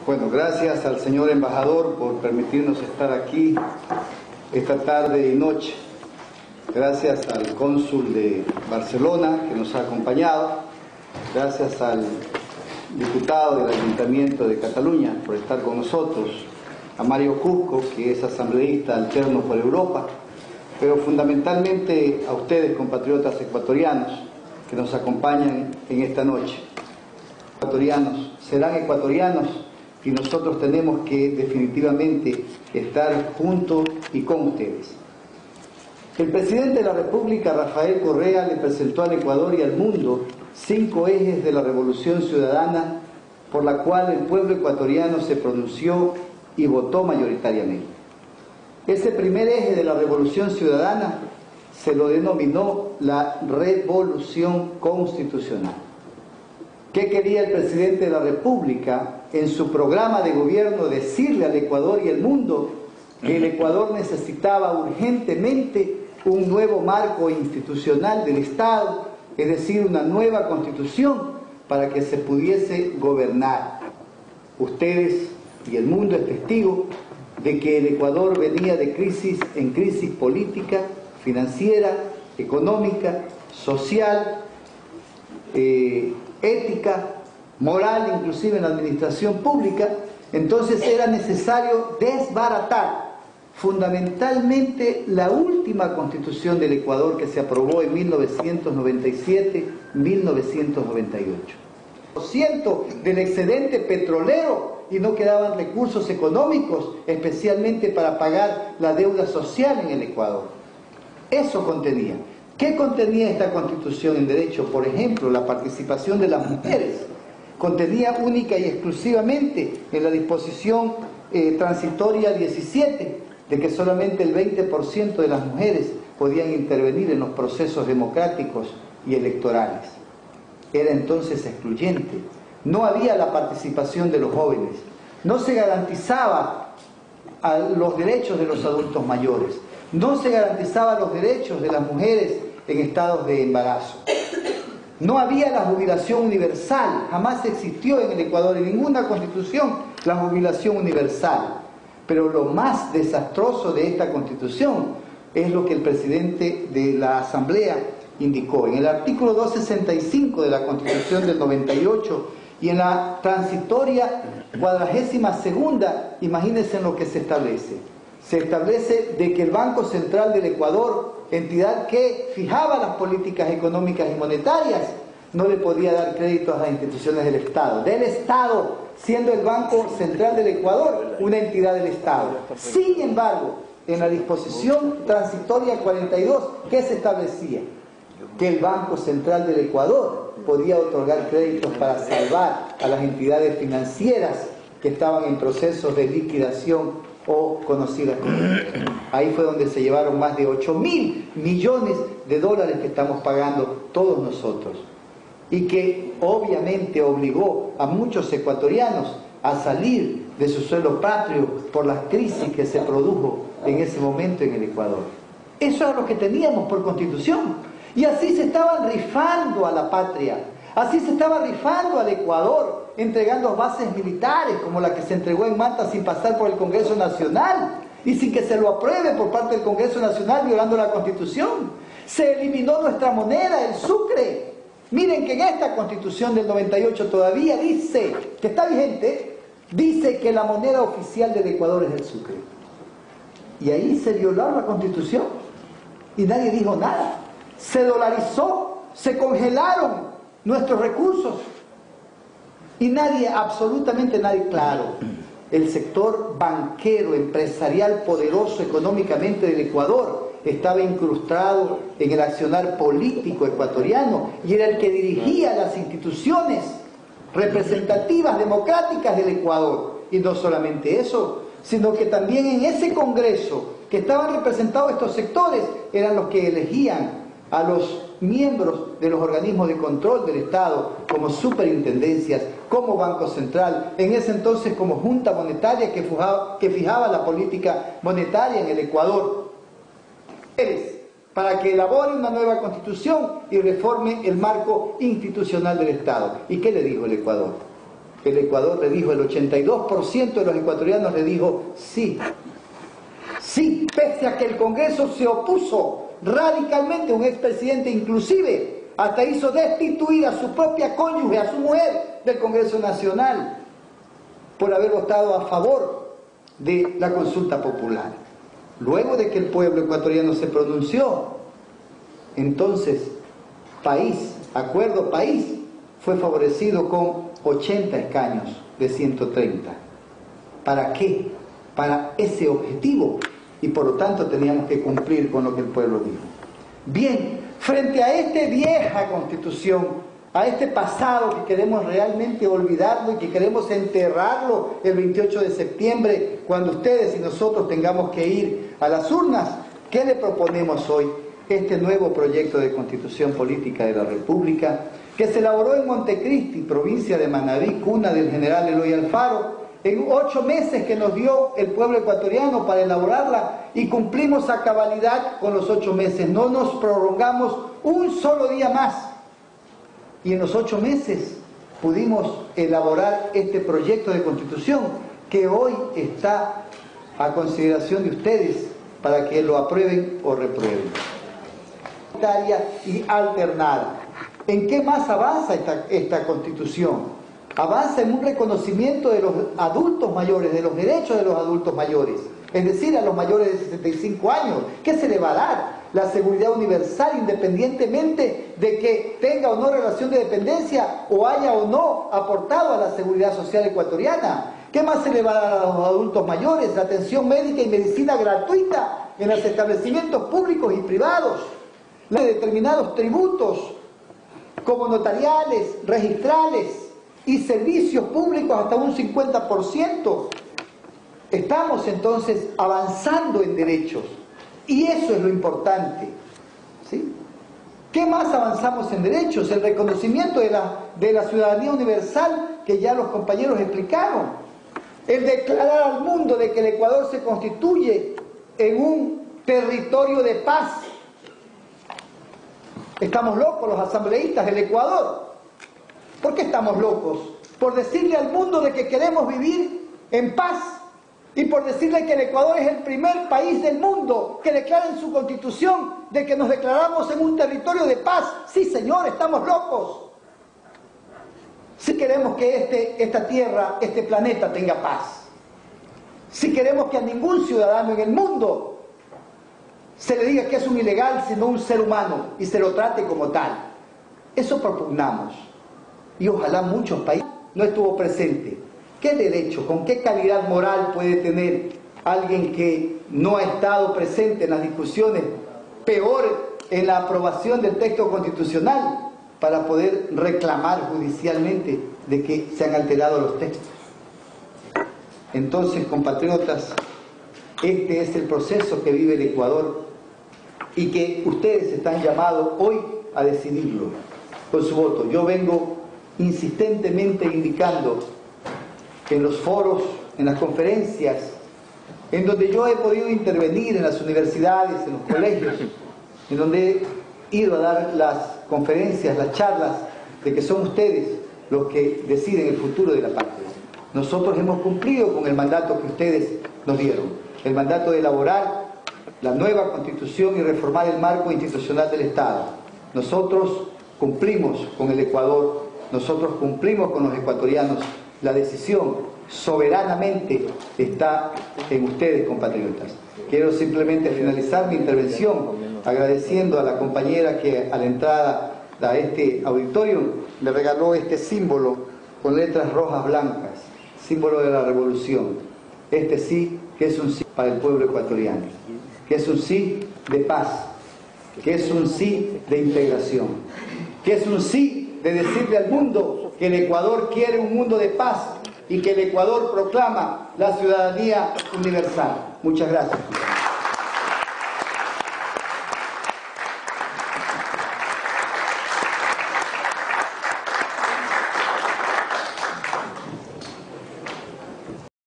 Bueno, gracias al señor embajador por permitirnos estar aquí esta tarde y noche. Gracias al cónsul de Barcelona que nos ha acompañado. Gracias al diputado del Ayuntamiento de Cataluña por estar con nosotros. A Mario Cusco, que es asambleísta alterno por Europa. Pero fundamentalmente a ustedes, compatriotas ecuatorianos, que nos acompañan en esta noche. Ecuatorianos serán ecuatorianos y nosotros tenemos que definitivamente estar juntos y con ustedes. El presidente de la República, Rafael Correa, le presentó al Ecuador y al mundo 5 ejes de la Revolución Ciudadana por la cual el pueblo ecuatoriano se pronunció y votó mayoritariamente. Ese primer eje de la Revolución Ciudadana se lo denominó la Revolución Constitucional. ¿Qué quería el presidente de la República en su programa de gobierno? Decirle al Ecuador y al mundo que el Ecuador necesitaba urgentemente un nuevo marco institucional del Estado, es decir, una nueva constitución para que se pudiese gobernar. Ustedes y el mundo es testigo de que el Ecuador venía de crisis en crisis política, financiera, económica, social, ética, moral, inclusive en la administración pública. Entonces era necesario desbaratar fundamentalmente la última constitución del Ecuador que se aprobó en 1997-1998. Del excedente petrolero y no quedaban recursos económicos, especialmente para pagar la deuda social en el Ecuador. Eso contenía. ¿Qué contenía esta Constitución en derecho? Por ejemplo, la participación de las mujeres. Contenía única y exclusivamente en la disposición transitoria 17, de que solamente el 20% de las mujeres podían intervenir en los procesos democráticos y electorales. Era entonces excluyente. No había la participación de los jóvenes. No se garantizaba los derechos de los adultos mayores. No se garantizaban los derechos de las mujeres en estados de embarazo. No había la jubilación universal. Jamás existió en el Ecuador, en ninguna constitución, la jubilación universal. Pero lo más desastroso de esta constitución es lo que el presidente de la Asamblea indicó. En el artículo 265 de la Constitución del 98 y en la transitoria 42ª, imagínense en lo que se establece. Se establece de que el Banco Central del Ecuador, entidad que fijaba las políticas económicas y monetarias, no le podía dar crédito a las instituciones del Estado, siendo el Banco Central del Ecuador una entidad del Estado. Sin embargo, en la disposición transitoria 42, ¿qué se establecía? Que el Banco Central del Ecuador podía otorgar créditos para salvar a las entidades financieras que estaban en procesos de liquidación o conocidas como. Ahí fue donde se llevaron más de 8.000 millones de dólares que estamos pagando todos nosotros, y que obviamente obligó a muchos ecuatorianos a salir de su suelo patrio por las crisis que se produjo en ese momento en el Ecuador. Eso era lo que teníamos por constitución, y así se estaban rifando a la patria, así se estaba rifando al Ecuador, entregando bases militares como la que se entregó en Manta sin pasar por el Congreso Nacional y sin que se lo apruebe por parte del Congreso Nacional, violando la Constitución. Se eliminó nuestra moneda, el sucre. Miren que en esta Constitución del 98 todavía dice, que está vigente, dice que la moneda oficial del Ecuador es el sucre. Y ahí se violó la Constitución y nadie dijo nada. Se dolarizó, se congelaron nuestros recursos. Y nadie, absolutamente nadie, claro, el sector banquero, empresarial, poderoso económicamente del Ecuador, estaba incrustado en el accionar político ecuatoriano y era el que dirigía las instituciones representativas, democráticas del Ecuador. Y no solamente eso, sino que también en ese Congreso que estaban representados estos sectores, eran los que elegían a los miembros de los organismos de control del Estado, como superintendencias, como Banco Central, en ese entonces como Junta Monetaria que fijaba la política monetaria en el Ecuador, para que elabore una nueva constitución y reforme el marco institucional del Estado. ¿Y qué le dijo el Ecuador? el Ecuador le dijo, el 82% de los ecuatorianos le dijo sí. Sí, pese a que el Congreso se opuso radicalmente, un expresidente inclusive hasta hizo destituir a su propia cónyuge, a su mujer del Congreso Nacional, por haber votado a favor de la consulta popular. Luego de que el pueblo ecuatoriano se pronunció, entonces Acuerdo País fue favorecido con 80 escaños de 130. ¿Para qué? Para ese objetivo, y por lo tanto teníamos que cumplir con lo que el pueblo dijo. Bien, frente a esta vieja Constitución, a este pasado que queremos realmente olvidarlo y que queremos enterrarlo el 28 de septiembre, cuando ustedes y nosotros tengamos que ir a las urnas, ¿qué le proponemos hoy? Este nuevo proyecto de Constitución Política de la República, que se elaboró en Montecristi, provincia de Manabí, cuna del general Eloy Alfaro, en 8 meses que nos dio el pueblo ecuatoriano para elaborarla, y cumplimos a cabalidad con los 8 meses, no nos prolongamos un solo día más, y en los 8 meses pudimos elaborar este proyecto de Constitución que hoy está a consideración de ustedes para que lo aprueben o reprueben. Y alternada. ¿En qué más avanza esta Constitución? Avanza en un reconocimiento de los adultos mayores, de los derechos de los adultos mayores, es decir, a los mayores de 65 años. ¿Qué se le va a dar? La seguridad universal, independientemente de que tenga o no relación de dependencia o haya o no aportado a la seguridad social ecuatoriana. ¿Qué más se le va a dar a los adultos mayores? La atención médica y medicina gratuita en los establecimientos públicos y privados, de determinados tributos como notariales, registrales y servicios públicos hasta un 50%. Estamos entonces avanzando en derechos, y eso es lo importante, ¿sí? ¿Qué más avanzamos en derechos? El reconocimiento de la ciudadanía universal, que ya los compañeros explicaron. El declarar al mundo de que el Ecuador se constituye en un territorio de paz. Estamos locos los asambleístas del Ecuador. ¿Por qué estamos locos? Por decirle al mundo de que queremos vivir en paz, y por decirle que el Ecuador es el primer país del mundo que declara en su constitución de que nos declaramos en un territorio de paz. Sí, señor, estamos locos. Si queremos que esta tierra, este planeta tenga paz. Si queremos que a ningún ciudadano en el mundo se le diga que es un ilegal, sino un ser humano, y se lo trate como tal. Eso propugnamos. Y ojalá muchos países no estuvo presente. ¿Qué derecho, con qué calidad moral puede tener alguien que no ha estado presente en las discusiones, peor en la aprobación del texto constitucional, para poder reclamar judicialmente de que se han alterado los textos? Entonces, compatriotas, este es el proceso que vive el Ecuador y que ustedes están llamados hoy a decidirlo con su voto. Yo vengo insistentemente indicando en los foros, en las conferencias, en donde yo he podido intervenir, en las universidades, en los colegios, en donde he ido a dar las conferencias, las charlas, de que son ustedes los que deciden el futuro de la patria. Nosotros hemos cumplido con el mandato que ustedes nos dieron, el mandato de elaborar la nueva Constitución y reformar el marco institucional del Estado. Nosotros cumplimos con el Ecuador, nosotros cumplimos con los ecuatorianos. La decisión soberanamente está en ustedes, compatriotas. Quiero simplemente finalizar mi intervención agradeciendo a la compañera que a la entrada a este auditorio me regaló este símbolo con letras rojas blancas, símbolo de la revolución. Este sí que es un sí para el pueblo ecuatoriano, que es un sí de paz, que es un sí de integración, que es un sí de decirle al mundo que el Ecuador quiere un mundo de paz y que el Ecuador proclama la ciudadanía universal. Muchas gracias.